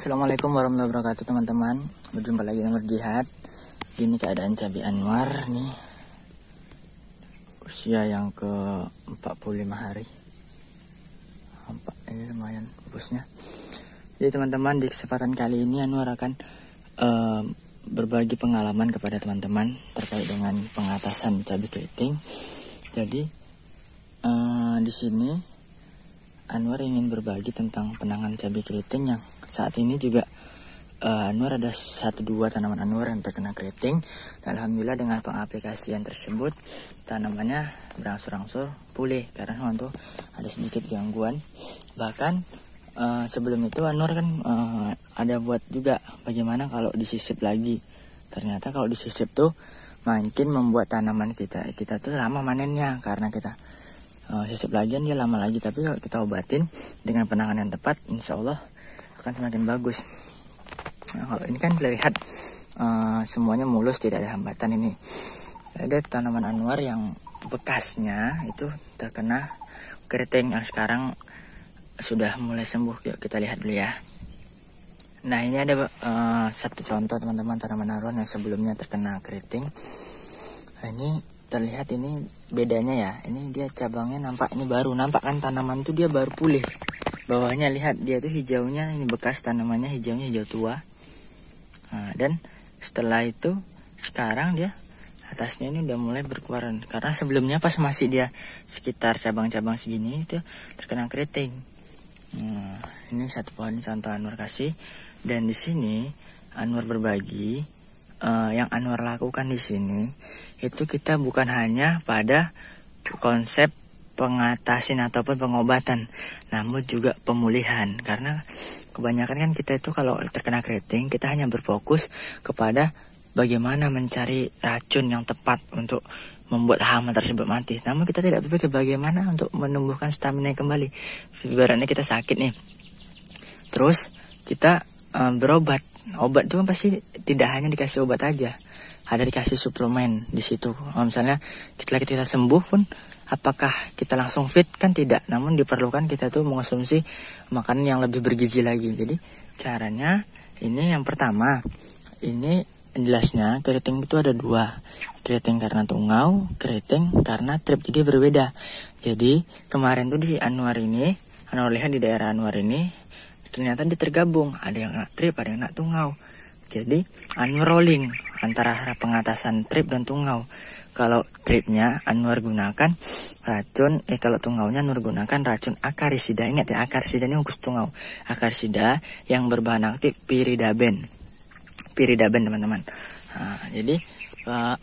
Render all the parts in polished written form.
Assalamualaikum warahmatullahi wabarakatuh teman-teman. Berjumpa lagi dengan Jihad. Ini keadaan cabai Anwar nih. Usia yang ke 45 hari. Ini lumayan bagusnya. Jadi teman-teman, di kesempatan kali ini Anwar akan berbagi pengalaman kepada teman-teman terkait dengan pengatasan cabai keriting. Jadi di sini Anwar ingin berbagi tentang penanganan cabai keriting yang saat ini juga Anwar ada 1-2 tanaman Anwar yang terkena keriting. Dan alhamdulillah dengan pengaplikasian tersebut tanamannya berangsur-angsur pulih karena waktu ada sedikit gangguan. Bahkan sebelum itu Anwar kan ada buat juga bagaimana kalau disisip lagi. Ternyata kalau disisip tuh makin membuat tanaman kita tuh lama manennya karena kita sisip lagian dia lama lagi. Tapi kalau kita obatin dengan penanganan yang tepat, insya Allah akan semakin bagus. Nah, kalau ini kan terlihat semuanya mulus, tidak ada hambatan. Ini ada tanaman Anwar yang bekasnya itu terkena keriting yang sekarang sudah mulai sembuh. Yuk kita lihat dulu ya. Nah, ini ada satu contoh teman-teman tanaman Anwar yang sebelumnya terkena keriting. Nah, ini terlihat ini bedanya ya. Ini dia cabangnya nampak ini baru. Nampak kan tanaman tuh dia baru pulih. Bawahnya lihat dia tuh hijaunya, ini bekas tanamannya hijaunya hijau tua. Nah, dan setelah itu sekarang dia atasnya ini udah mulai berkeluaran. Karena sebelumnya pas masih dia sekitar cabang-cabang segini itu terkena keriting. Nah, ini satu pohon contoh Anwar kasih. Dan di sini Anwar berbagi yang Anwar lakukan di sini itu kita bukan hanya pada konsep pengatasin ataupun pengobatan, namun juga pemulihan. Karena kebanyakan kan kita itu kalau terkena keriting kita hanya berfokus kepada bagaimana mencari racun yang tepat untuk membuat hama tersebut mati. Namun kita tidak berpikir bagaimana untuk menumbuhkan stamina kembali. Ibaratnya kita sakit nih, terus kita berobat. Obat itu kan pasti tidak hanya dikasih obat aja, ada dikasih suplemen di situ. Misalnya setelah kita sembuh pun apakah kita langsung fit? Kan tidak, namun diperlukan kita tuh mengonsumsi makanan yang lebih bergizi lagi. Jadi caranya ini yang pertama, ini jelasnya keriting itu ada 2, keriting karena tungau, keriting karena trip. Jadi berbeda. Jadi kemarin tuh di Anwar ini, Anwar lihat di daerah Anwar ini ternyata dia tergabung, ada yang kena trip, ada yang kena tungau. Jadi Anwar rolling antara pengatasan trip dan tungau. Kalau tripnya Anwar gunakan racun, kalau tungaunya Anwar gunakan racun akarisida. Ingat ya, akarisida ini khusus tungau. Akarisida yang berbahan aktif piridaben teman-teman. Nah, jadi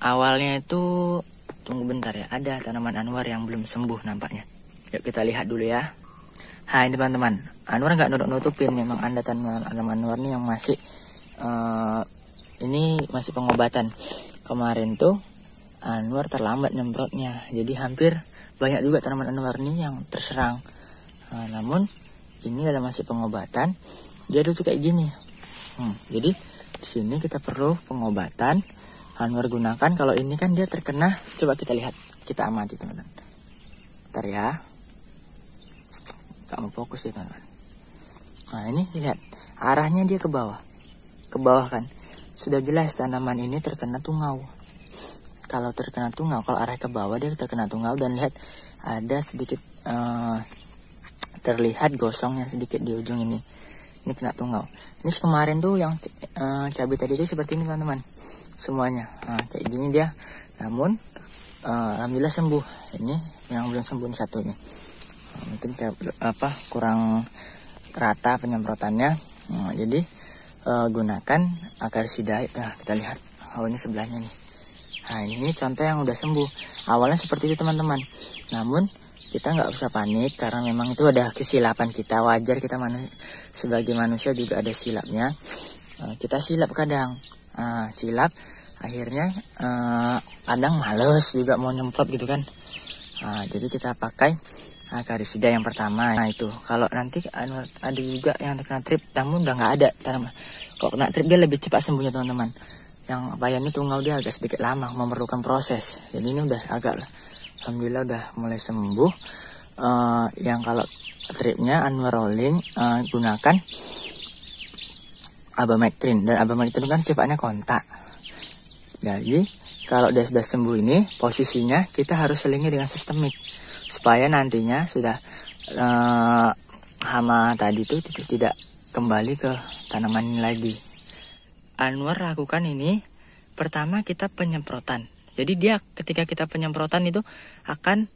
awalnya itu tunggu bentar ya, ada tanaman Anwar yang belum sembuh nampaknya. Yuk kita lihat dulu ya. Nah, ini teman-teman, Anwar nggak nutupin, memang ada tanaman Anwar nih yang masih ini masih pengobatan. Kemarin tuh Anwar terlambat nyemprotnya, jadi hampir banyak juga tanaman Anwar nih yang terserang. Nah, namun ini ada masih pengobatan, dia tuh kayak gini. Jadi di sini kita perlu pengobatan. Anwar gunakan, kalau ini kan dia terkena, coba kita lihat, kita amati teman-teman. Bentar ya. Gak mau fokus ya teman-teman. Nah, ini lihat arahnya dia ke bawah kan. Sudah jelas tanaman ini terkena tungau. Kalau terkena tungau, kalau arah ke bawah dia terkena tungau. Dan lihat ada sedikit terlihat gosongnya sedikit di ujung ini. Ini kena tungau. Ini kemarin tuh yang cabai tadi itu seperti ini teman-teman, semuanya. Nah, kayak gini dia. Namun alhamdulillah sembuh. Ini yang belum sembuh satunya. Mungkin kurang rata penyemprotannya. Nah, jadi gunakan akarisida. Nah, kita lihat, ini sebelahnya nih. Nah, ini contoh yang udah sembuh. Awalnya seperti itu teman-teman, namun kita nggak usah panik karena memang itu ada kesilapan kita. Wajar, kita sebagai manusia juga ada silapnya. Kita silap kadang, silap akhirnya kadang males juga mau nyemprot gitu kan. Jadi kita pakai akarisida yang pertama. Nah, itu kalau nanti ada juga yang terkena trip, namun udah nggak ada tanaman. Kalau kena trip dia lebih cepat sembuhnya teman-teman. Yang bayar ini tungau dia agak sedikit lama, memerlukan proses. Jadi ini udah agak, alhamdulillah udah mulai sembuh. Yang kalau tripnya Anwar rolling, gunakan abamectin, dan abamectin kan sifatnya kontak. Jadi kalau dia sudah sembuh ini, posisinya kita harus selingi dengan sistemik supaya nantinya sudah hama tadi itu tidak kembali ke tanaman ini lagi. Anwar lakukan ini, pertama kita penyemprotan. Jadi dia ketika kita penyemprotan itu akan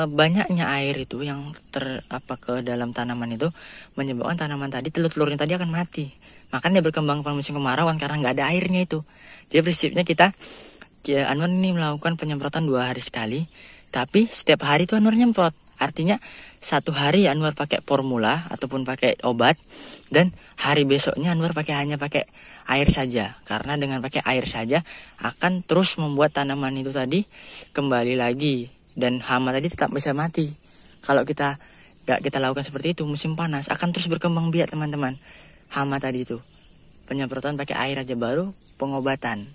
banyaknya air itu yang ke dalam tanaman itu menyebabkan tanaman tadi, telur-telurnya tadi akan mati. Makanya dia berkembang pada musim kemarauan karena nggak ada airnya itu. Jadi prinsipnya Anwar ini melakukan penyemprotan 2 hari sekali, tapi setiap hari itu Anwar nyemprot. Artinya 1 hari Anwar pakai formula ataupun pakai obat, dan hari besoknya Anwar hanya pakai air saja. Karena dengan pakai air saja akan terus membuat tanaman itu tadi kembali lagi, dan hama tadi tetap bisa mati. Kalau kita lakukan seperti itu, musim panas akan terus berkembang biak teman-teman. Hama tadi itu penyemprotan pakai air aja, baru pengobatan.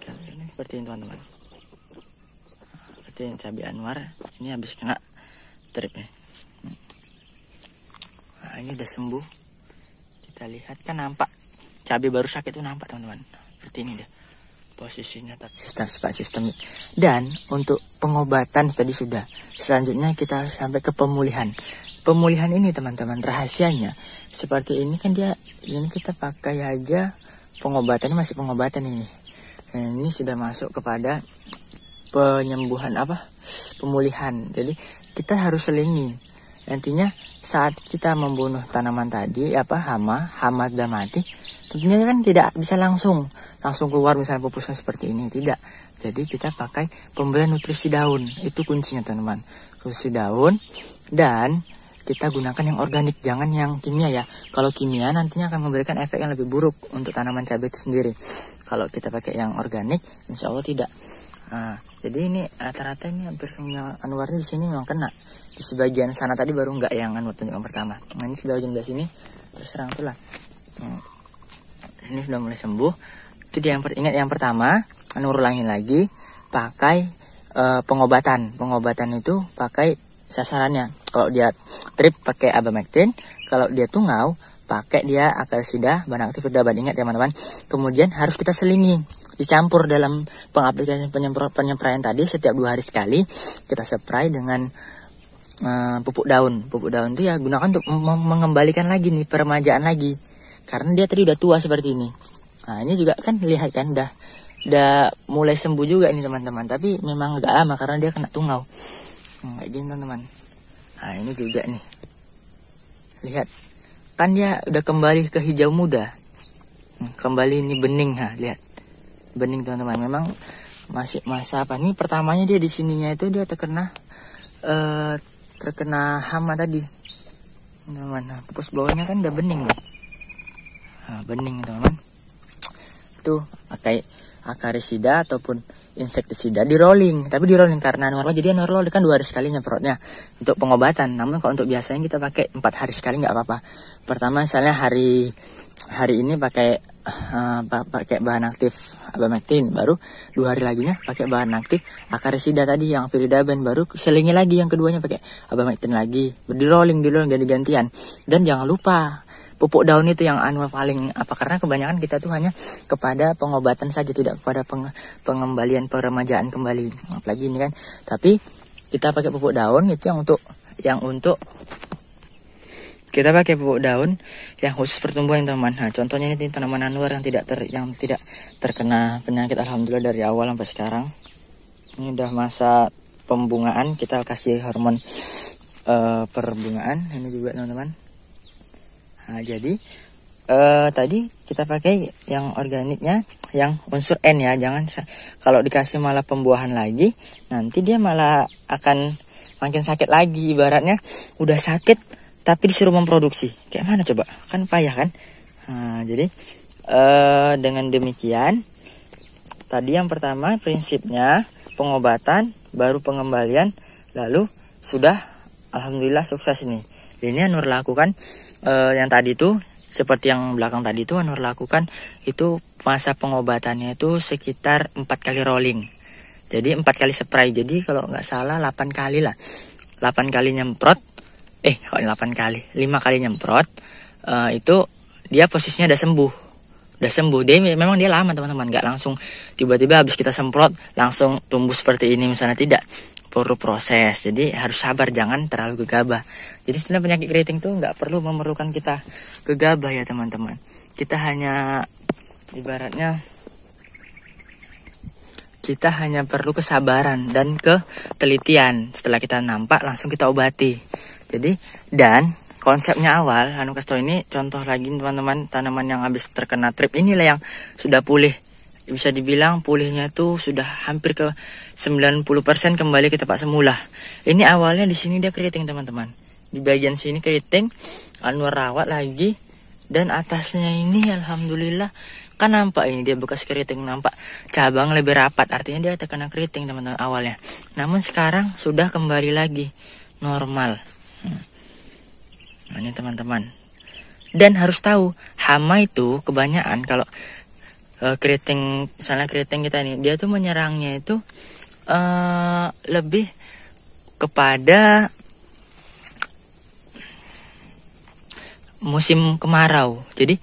Ini seperti ini teman-teman. Seperti yang cabai Anwar ini habis kena trip nih. Nah, ini udah sembuh. Kita lihat kan, nampak cabai baru sakit itu nampak teman-teman. Seperti ini deh posisinya, sistemik. Dan untuk pengobatan tadi sudah. Selanjutnya kita sampai ke pemulihan. Pemulihan ini teman-teman, rahasianya seperti ini kan, ini kita pakai aja pengobatannya masih pengobatan ini. Nah, ini sudah masuk kepada penyembuhan pemulihan. Jadi kita harus selingi. Nantinya saat kita membunuh tanaman tadi hama sudah mati, tentunya kan tidak bisa langsung keluar misalnya pupusnya seperti ini, tidak. Jadi kita pakai pemberian nutrisi daun, itu kuncinya teman-teman. Nutrisi daun, dan kita gunakan yang organik, jangan yang kimia ya. Kalau kimia nantinya akan memberikan efek yang lebih buruk untuk tanaman cabai itu sendiri. Kalau kita pakai yang organik, insya Allah tidak. Nah, jadi ini rata-rata ini hampir semua Anwar di sini memang kena. Di sebagian sana tadi baru enggak yang Anwar tunjukkan pertama. Nah, ini sebagian dari sini terserang tuh lah. Ini sudah mulai sembuh. Itu dia ingat yang pertama, Anwar ulangin lagi, pakai pengobatan. Pengobatan itu pakai sasarannya. Kalau dia trip pakai abamectin, kalau dia tungau pakai dia akalisida, bahan aktif udah ingat teman-teman. Kemudian harus kita selingi, dicampur dalam pengaplikasian penyempraian tadi setiap 2 hari sekali. Kita spray dengan pupuk daun. Pupuk daun itu ya gunakan untuk mengembalikan lagi nih peremajaan lagi, karena dia tadi udah tua seperti ini. Nah, ini juga kan lihat kan udah mulai sembuh juga ini teman-teman, tapi memang agak lama karena dia kena tungau. Kayak gini teman-teman. Nah, ini juga nih, lihat kan dia udah kembali ke hijau muda, kembali ini bening. Nah, lihat bening teman-teman. Memang masih masa ini pertamanya dia di sininya itu dia terkena hama tadi teman-teman. Nah, pupus bawahnya kan udah bening nih. Nah, bening teman-teman. Itu pakai akarisida ataupun insektisida di rolling, tapi di rolling karena normal, jadi normal kan 2 hari sekali nyemprotnya untuk pengobatan. Namun kalau untuk biasanya kita pakai 4 hari sekali nggak apa-apa. Pertama misalnya hari ini pakai bahan aktif abamectin, baru 2 hari laginya pakai bahan aktif akarisida tadi yang viridaben, baru selingi lagi yang keduanya pakai abamectin lagi, di rolling ganti-gantian. Dan jangan lupa pupuk daun itu yang Anwar paling karena kebanyakan kita tuh hanya kepada pengobatan saja, tidak kepada pengembalian peremajaan kembali, apalagi ini kan. Tapi kita pakai pupuk daun itu yang untuk kita pakai pupuk daun yang khusus pertumbuhan teman-teman. Nah, contohnya ini tanaman Anwar yang tidak terkena penyakit, alhamdulillah dari awal sampai sekarang. Ini udah masa pembungaan, kita kasih hormon perbungaan ini juga teman-teman. Nah, jadi tadi kita pakai yang organiknya, yang unsur N ya. Jangan kalau dikasih malah pembuahan lagi, nanti dia malah akan makin sakit lagi. Ibaratnya udah sakit tapi disuruh memproduksi, kayak mana coba, kan payah kan. Nah, jadi dengan demikian tadi yang pertama prinsipnya pengobatan, baru pengembalian, lalu sudah alhamdulillah sukses ini. Ini Anwar lakukan yang tadi itu seperti yang belakang tadi itu Anwar lakukan itu masa pengobatannya itu sekitar 4 kali rolling. Jadi 4 kali spray. Jadi kalau nggak salah 8 kali lah. 8 kali nyemprot. 5 kali nyemprot. Itu dia posisinya udah sembuh. Memang dia lama teman-teman, nggak langsung tiba-tiba habis kita semprot langsung tumbuh seperti ini misalnya, tidak, perlu proses. Jadi harus sabar, jangan terlalu gegabah. Jadi sebenarnya penyakit keriting tuh nggak perlu memerlukan kita gegabah ya teman-teman. Kita hanya ibaratnya kita hanya perlu kesabaran dan ketelitian. Setelah kita nampak langsung kita obati. Jadi dan konsepnya awal, kasih tau ini contoh lagi teman-teman, tanaman yang habis terkena trip inilah yang sudah pulih. Bisa dibilang pulihnya tuh sudah hampir ke 90% kembali ke tempat semula. Ini awalnya di sini dia keriting teman-teman. Di bagian sini keriting, Anwar rawat lagi, dan atasnya ini alhamdulillah kan nampak ini dia bekas keriting, nampak cabang lebih rapat, artinya dia terkena keriting teman-teman awalnya. Namun sekarang sudah kembali lagi normal. Nah, ini teman-teman. Dan harus tahu, hama itu kebanyakan kalau keriting, misalnya keriting kita ini, dia tuh menyerangnya itu lebih kepada musim kemarau. Jadi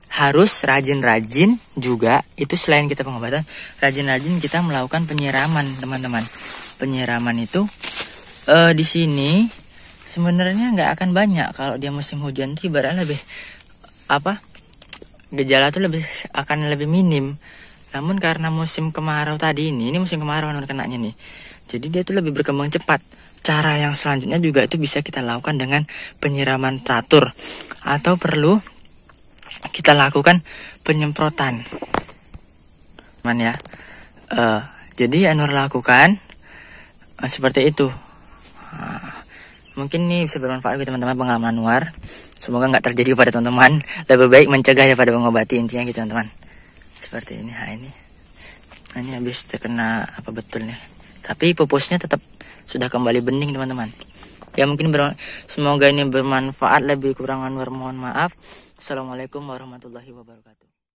harus rajin-rajin juga, itu selain kita pengobatan, rajin-rajin kita melakukan penyiraman teman-teman. Penyiraman itu di sini sebenarnya nggak akan banyak. Kalau dia musim hujan tuh ibaratnya lebih gejala tuh akan lebih minim. Namun karena musim kemarau tadi ini musim kemarau kenanya nih, jadi dia tuh lebih berkembang cepat. Cara yang selanjutnya juga itu bisa kita lakukan dengan penyiraman teratur, atau perlu kita lakukan penyemprotan ya. Jadi Anwar lakukan seperti itu. Mungkin ini bisa bermanfaat bagi teman-teman pengalaman Anwar. Semoga nggak terjadi pada teman-teman. Lebih baik mencegah daripada mengobati, intinya gitu teman-teman. Seperti ini, ini habis terkena apa betul nih. Tapi pupusnya tetap sudah kembali bening teman-teman. Ya mungkin semoga ini bermanfaat. Lebih kurang Anwar mohon maaf. Assalamualaikum warahmatullahi wabarakatuh.